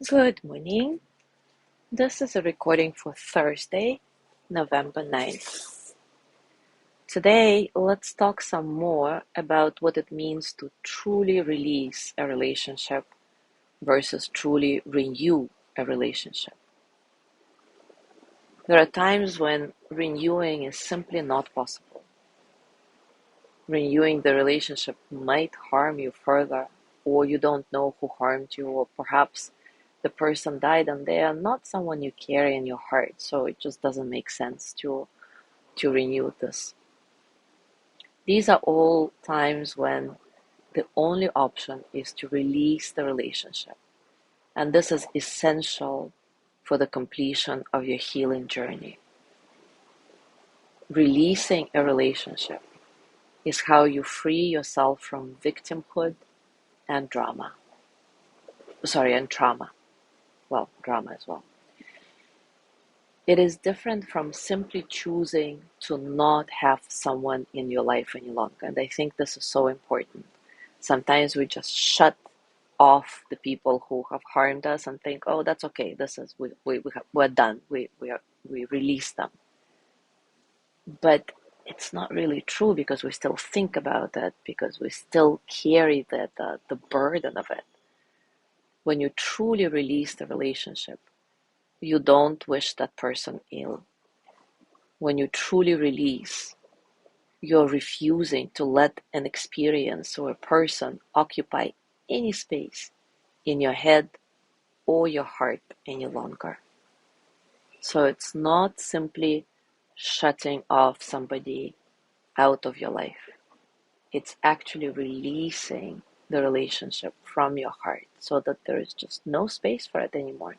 Good morning. This is a recording for Thursday, November 9th. Today, let's talk some more about what it means to truly release a relationship versus truly renew a relationship. There are times when renewing is simply not possible. Renewing the relationship might harm you further, or you don't know who harmed you, or perhaps the person died and they are not someone you carry in your heart, so it just doesn't make sense to renew this. These are all times when the only option is to release the relationship, and this is essential for the completion of your healing journey. Releasing a relationship is how you free yourself from victimhood and drama. And trauma. Well, drama as well. It is different from simply choosing to not have someone in your life any longer. And I think this is so important. Sometimes we just shut off the people who have harmed us and think, oh, that's okay. We're done. We release them. But it's not really true because we still think about it, because we still carry the burden of it. When you truly release the relationship, you don't wish that person ill. When you truly release, you're refusing to let an experience or a person occupy any space in your head or your heart any longer. So it's not simply shutting off somebody out of your life. It's actually releasing the relationship from your heart so that there is just no space for it anymore.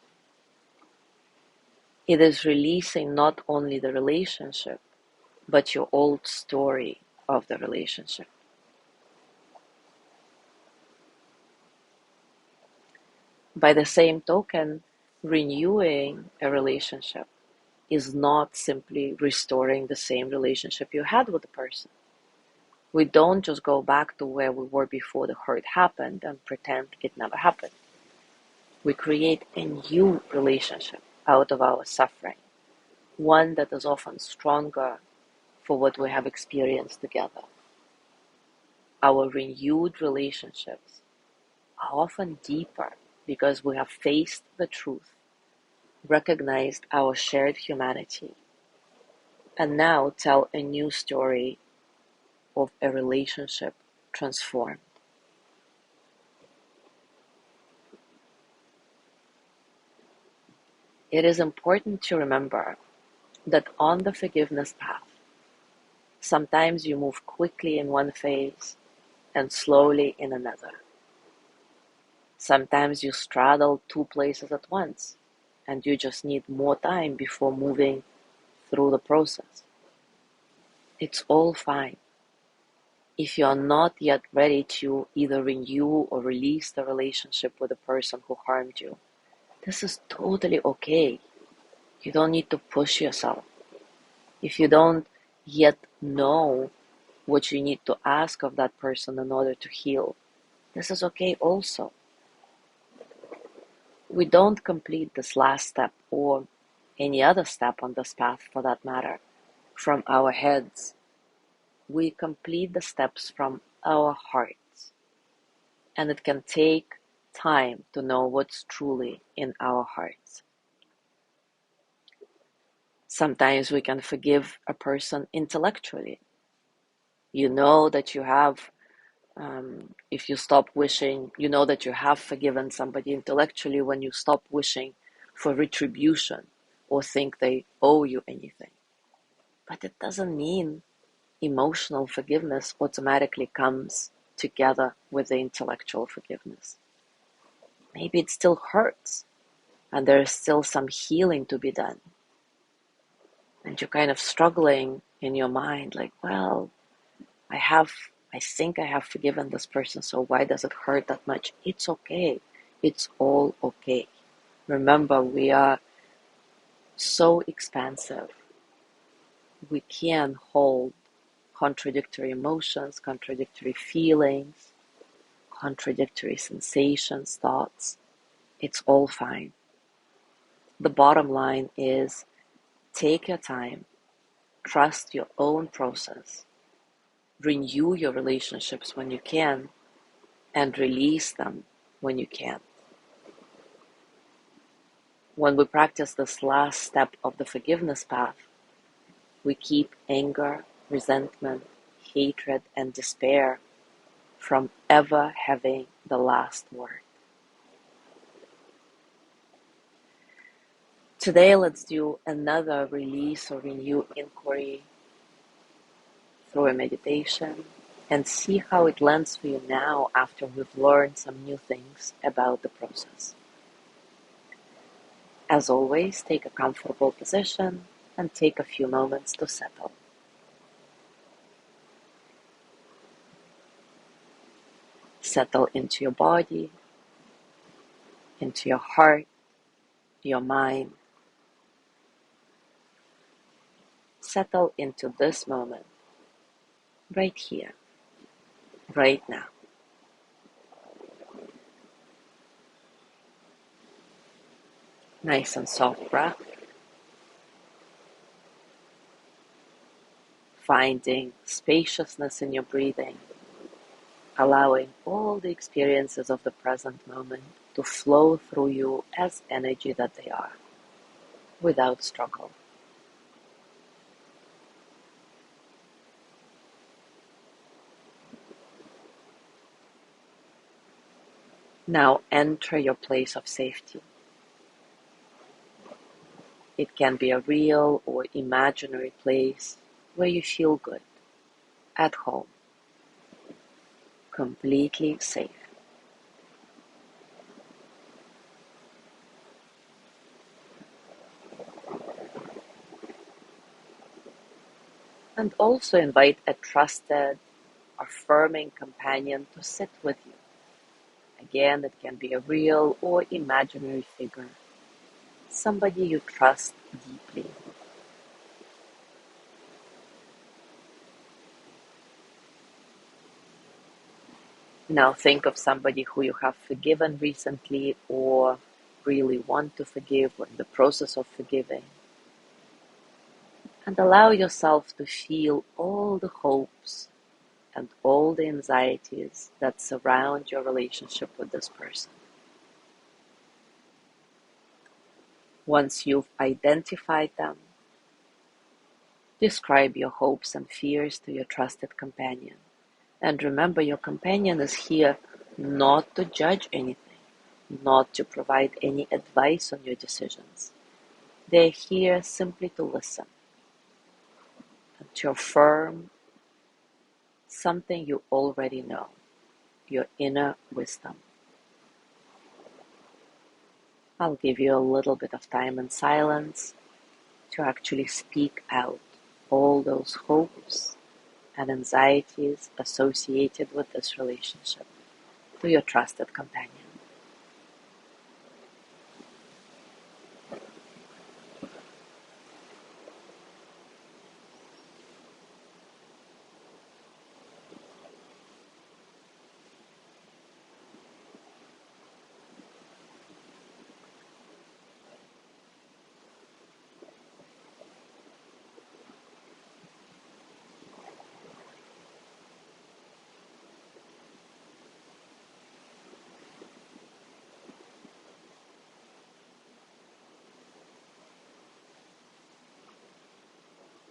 It is releasing not only the relationship, but your old story of the relationship. By the same token, renewing a relationship is not simply restoring the same relationship you had with the person. We don't just go back to where we were before the hurt happened and pretend it never happened. We create a new relationship out of our suffering, one that is often stronger for what we have experienced together. Our renewed relationships are often deeper because we have faced the truth, recognized our shared humanity, and now tell a new story of a relationship transformed. It is important to remember that on the forgiveness path, sometimes you move quickly in one phase and slowly in another. Sometimes you straddle two places at once and you just need more time before moving through the process. It's all fine. If you are not yet ready to either renew or release the relationship with the person who harmed you, this is totally okay. You don't need to push yourself. If you don't yet know what you need to ask of that person in order to heal, this is okay also. We don't complete this last step or any other step on this path for that matter from our heads. We complete the steps from our hearts. And it can take time to know what's truly in our hearts. Sometimes we can forgive a person intellectually. You know that you have, if you stop wishing, you know that you have forgiven somebody intellectually when you stop wishing for retribution or think they owe you anything. But it doesn't mean emotional forgiveness automatically comes together with the intellectual forgiveness. Maybe it still hurts and there is still some healing to be done. And you're kind of struggling in your mind, like, well, I think I have forgiven this person, so why does it hurt that much? It's okay. It's all okay. Remember, we are so expansive. We can hold contradictory emotions, contradictory feelings, contradictory sensations, thoughts. It's all fine. The bottom line is take your time, trust your own process, renew your relationships when you can, and release them when you can't. When we practice this last step of the forgiveness path, we keep anger, resentment, hatred, and despair from ever having the last word. Today, let's do another release or renew inquiry through a meditation and see how it lands for you now after we've learned some new things about the process. As always, take a comfortable position and take a few moments to settle. Settle into your body, into your heart, your mind. Settle into this moment, right here, right now. Nice and soft breath. Finding spaciousness in your breathing, allowing all the experiences of the present moment to flow through you as energy that they are, without struggle. Now enter your place of safety. It can be a real or imaginary place where you feel good, at home, completely safe. And also invite a trusted, affirming companion to sit with you. Again, it can be a real or imaginary figure, somebody you trust deeply. Now think of somebody who you have forgiven recently or really want to forgive or in the process of forgiving. And allow yourself to feel all the hopes and all the anxieties that surround your relationship with this person. Once you've identified them, describe your hopes and fears to your trusted companion. And remember, your companion is here not to judge anything, not to provide any advice on your decisions. They're here simply to listen and to affirm something you already know, your inner wisdom. I'll give you a little bit of time in silence to actually speak out all those hopes and anxieties associated with this relationship to your trusted companion.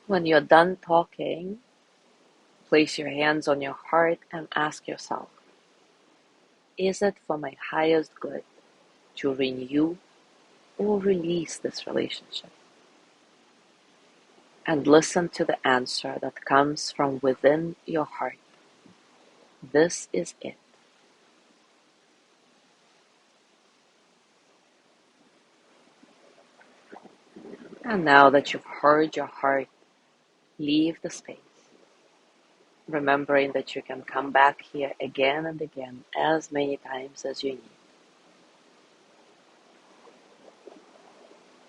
When you're done talking, place your hands on your heart and ask yourself, is it for my highest good to renew or release this relationship? And listen to the answer that comes from within your heart. This is it. And now that you've heard your heart, leave the space, remembering that you can come back here again and again as many times as you need.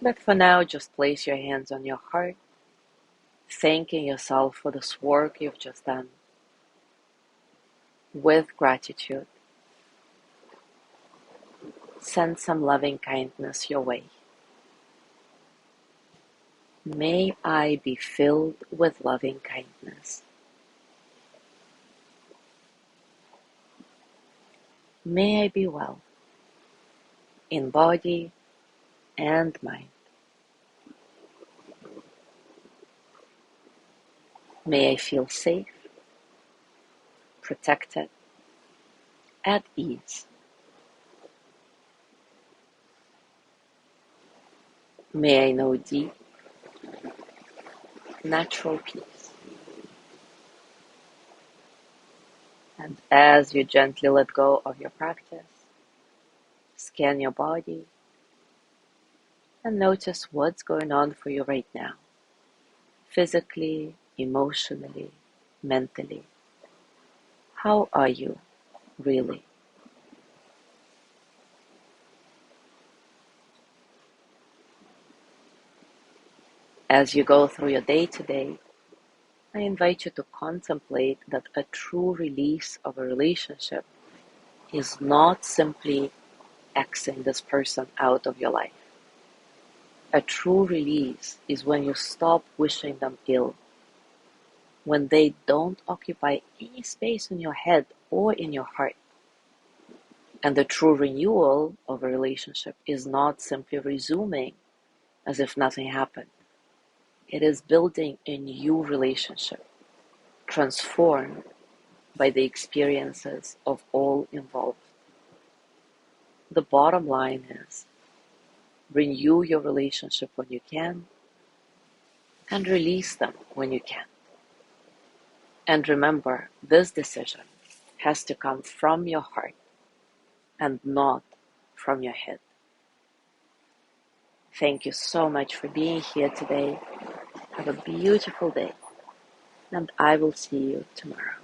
But for now, just place your hands on your heart, thanking yourself for this work you've just done with gratitude, send some loving kindness your way. May I be filled with loving kindness. May I be well in body and mind. May I feel safe, protected, at ease. May I know deep, natural peace. And as you gently let go of your practice, scan your body and notice what's going on for you right now, physically, emotionally, mentally. How are you really? As you go through your day today, I invite you to contemplate that a true release of a relationship is not simply Xing this person out of your life. A true release is when you stop wishing them ill, when they don't occupy any space in your head or in your heart. And the true renewal of a relationship is not simply resuming as if nothing happened. It is building a new relationship, transformed by the experiences of all involved. The bottom line is, renew your relationship when you can, and release them when you can. And remember, this decision has to come from your heart and not from your head. Thank you so much for being here today. Have a beautiful day, and I will see you tomorrow.